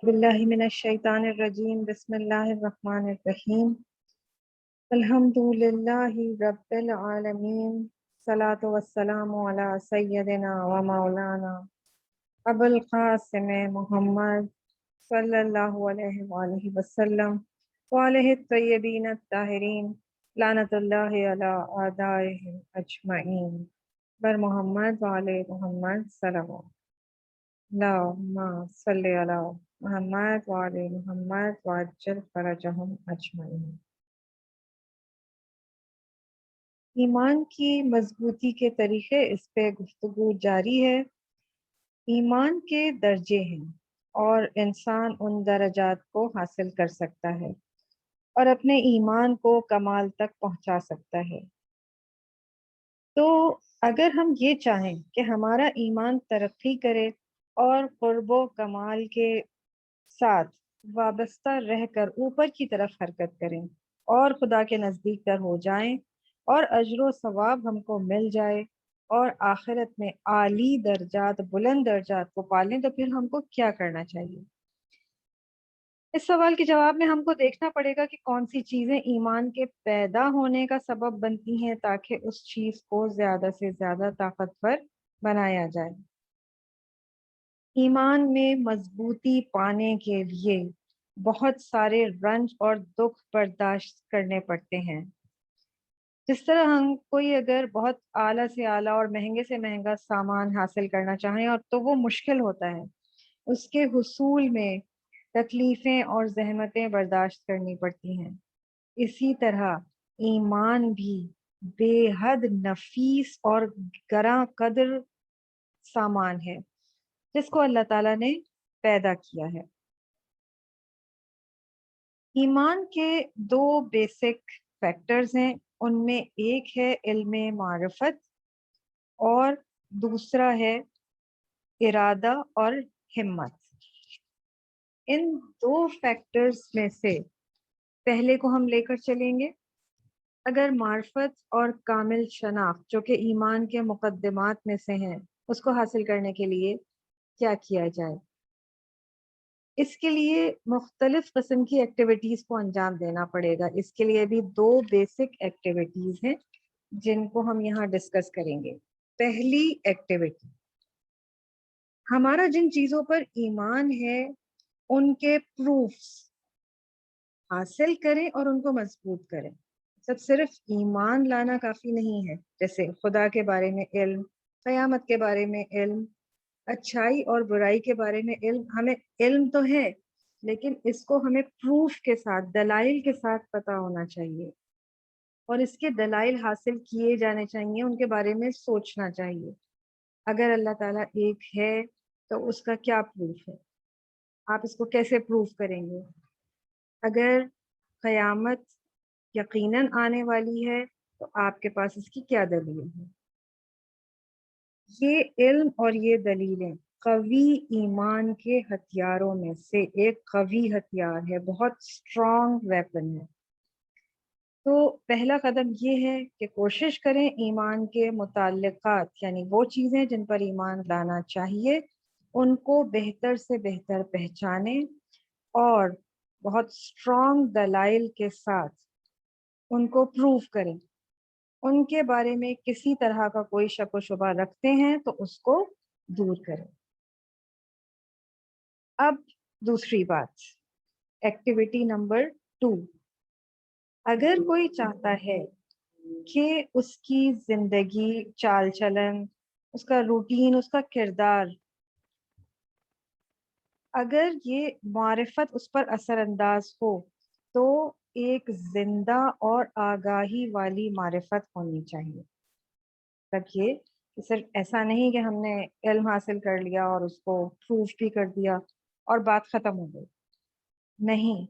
बिल्लाहि मिनश्शैतानिर्रजीम बिस्मिल्लाहिर्रहमानिर्रहीम अल्हम्दुलिल्लाहि रब्बिल आलमीन सलातु वस्सलामु अला सय्यदिना व मौलाना अबुल क़ासिम मुहम्मद सल्लल्लाहु अलैहि वालैहि वसल्लम व अलैहि तय्यबीन अत्ताहिरीन लानतुल्लाहि अला आदाइहिम अजमईन बर मोहम्मद व आले मोहम्मद सल्लल्लाहु अल्लाहुम्मा सल्लि अला मोहम्मद व आले मोहम्मद वअज्जिल फरजहुम अजमईन। ईमान की मजबूती के तरीके, इस पे गुफ्तगू जारी है। ईमान के दर्जे हैं और इंसान उन दर्जात को हासिल कर सकता है और अपने ईमान को कमाल तक पहुंचा सकता है। तो अगर हम ये चाहें कि हमारा ईमान तरक्की करे और क़ुर्बो कमाल के साथ वाबस्ता रहकर ऊपर की तरफ हरकत करें और खुदा के नज़दीक तर हो जाएं और अजर सवाब हमको मिल जाए और आखिरत में आली दर्जात, बुलंद दर्जात को पालें, तो फिर हमको क्या करना चाहिए? इस सवाल के जवाब में हमको देखना पड़ेगा कि कौन सी चीज़ें ईमान के पैदा होने का सबब बनती हैं ताकि उस चीज़ को ज़्यादा से ज़्यादा ताकतवर बनाया जाए। ईमान में मजबूती पाने के लिए बहुत सारे रंज और दुख बर्दाश्त करने पड़ते हैं। जिस तरह हम कोई अगर बहुत आला से आला और महंगे से महंगा सामान हासिल करना चाहें और तो वो मुश्किल होता है, उसके हुसूल में तकलीफ़ें और ज़हमतें बर्दाश्त करनी पड़ती हैं। इसी तरह ईमान भी बेहद नफीस और गरा कदर सामान है जिसको अल्लाह ताला ने पैदा किया है। ईमान के दो बेसिक फैक्टर्स हैं, उनमें एक है इल्म मारिफत और दूसरा है इरादा और हिम्मत। इन दो फैक्टर्स में से पहले को हम लेकर चलेंगे। अगर मार्फत और कामिल शनाख्त, जो कि ईमान के मुकद्दमात में से हैं, उसको हासिल करने के लिए क्या किया जाए? इसके लिए मुख्तलिफ किस्म की एक्टिविटीज़ को अंजाम देना पड़ेगा। इसके लिए भी दो बेसिक एक्टिविटीज़ हैं जिनको हम यहाँ डिस्कस करेंगे। पहली एक्टिविटी, हमारा जिन चीज़ों पर ईमान है उनके प्रूफ्स हासिल करें और उनको मजबूत करें। सब सिर्फ ईमान लाना काफ़ी नहीं है। जैसे खुदा के बारे में इल्म, क़यामत के बारे में इल्म, अच्छाई और बुराई के बारे में इल्म, हमें इल्म तो है लेकिन इसको हमें प्रूफ के साथ, दलाइल के साथ पता होना चाहिए और इसके दलाइल हासिल किए जाने चाहिए, उनके बारे में सोचना चाहिए। अगर अल्लाह ताला एक है तो उसका क्या प्रूफ है? आप इसको कैसे प्रूफ करेंगे? अगर क़यामत यकीनन आने वाली है तो आपके पास इसकी क्या दलील है? ये इल्म और ये दलीलें कवी ईमान के हथियारों में से एक कवी हथियार है, बहुत स्ट्रॉन्ग वेपन है। तो पहला कदम ये है कि कोशिश करें ईमान के मुताल्लिक़ात, यानी वो चीज़ें जिन पर ईमान लाना चाहिए, उनको बेहतर से बेहतर पहचानें और बहुत स्ट्रॉन्ग दलाइल के साथ उनको प्रूव करें। उनके बारे में किसी तरह का कोई शक व शुबा रखते हैं तो उसको दूर करें। अब दूसरी बात, एक्टिविटी नंबर 2, अगर कोई चाहता है कि उसकी जिंदगी, चाल चलन, उसका रूटीन, उसका किरदार, अगर ये मारिफत उस पर असरअंदाज हो तो एक जिंदा और आगाही वाली मारिफत होनी चाहिए। तब ये कि सिर्फ ऐसा नहीं कि हमने इल्म हासिल कर लिया और उसको प्रूफ भी कर दिया और बात खत्म हो गई। नहीं,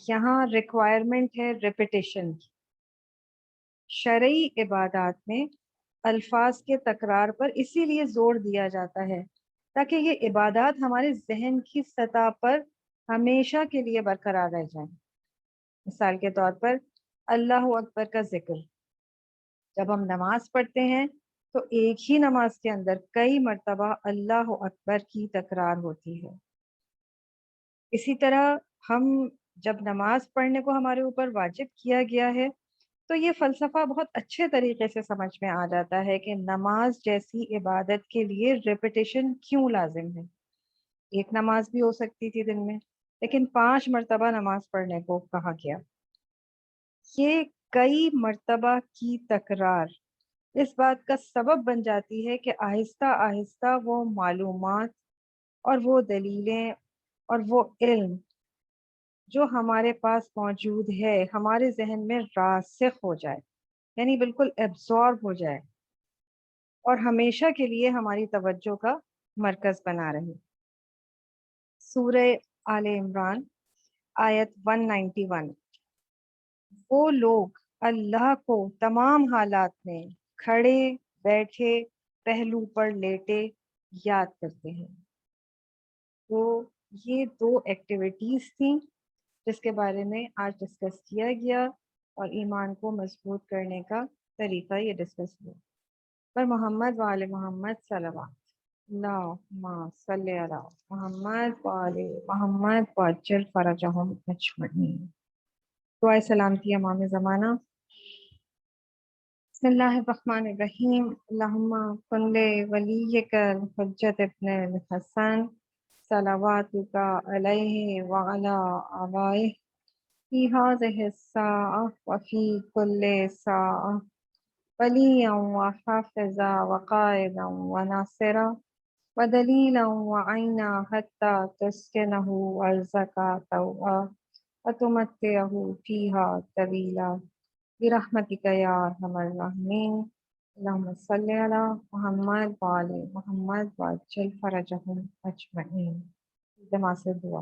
यहाँ रिक्वायरमेंट है रिपीटेशन की। शरई इबादत में अल्फाज के तकरार पर इसीलिए जोर दिया जाता है ताकि ये इबादत हमारे जहन की सतह पर हमेशा के लिए बरकरार रह जाए। मिसाल के तौर पर अल्लाह अकबर का जिक्र, जब हम नमाज पढ़ते हैं तो एक ही नमाज के अंदर कई मर्तबा अल्लाह अकबर की तकरार होती है। اسی طرح ہم جب نماز پڑھنے کو ہمارے اوپر واجب کیا گیا ہے تو یہ فلسفہ بہت اچھے طریقے سے سمجھ میں آ جاتا ہے کہ نماز جیسی عبادت کے لیے ریپیٹیشن کیوں لازم ہے۔ ایک نماز بھی ہو سکتی تھی دن میں، لیکن 5 مرتبہ نماز پڑھنے کو کہا گیا۔ یہ کئی مرتبہ کی تکرار اس بات کا سبب بن جاتی ہے کہ آہستہ آہستہ وہ معلومات اور وہ دلیلیں اور وہ علم جو ہمارے پاس موجود ہے ہمارے ذہن میں راسخ ہو جائے، یعنی بالکل ایبزارب ہو جائے اور ہمیشہ کے لیے ہماری توجہ کا مرکز بنا رہے۔ سورہ آل عمران آیت 191۔ وہ لوگ اللہ کو تمام حالات میں کھڑے، بیٹھے، پہلو پر لیٹے یاد کرتے ہیں۔ تو یہ 2 ایکٹیویٹیز تھیں جس کے بارے میں آج ڈسکس کیا گیا، اور ایمان کو مضبوط کرنے کا طریقہ یہ ڈسکس ہوا۔ پر محمد وآل محمد صلوات اللہم صلی علی محمد وآل محمد وعجل فرجہم اجمعین۔ دعائے سلامتی امام زمانہ۔ بسم اللہ الرحمن الرحیم۔ اللہم کن ولیک الحجت ابن الحسن صلواتک علیہ وعلی آبائہ فی هذه الساعة وفی کل ساعة ولیا وحافظا وقائدا وناصرا ودلیلا وعینا حتی تسکنہ ارضک طوعا وتمتعہ فیہا طویلا برحمتک یا ارحم الراحمین۔ اللہم صلی علی محمد وآل محمد وعجل فرجہم اجمعین۔ جماعت سے دعا۔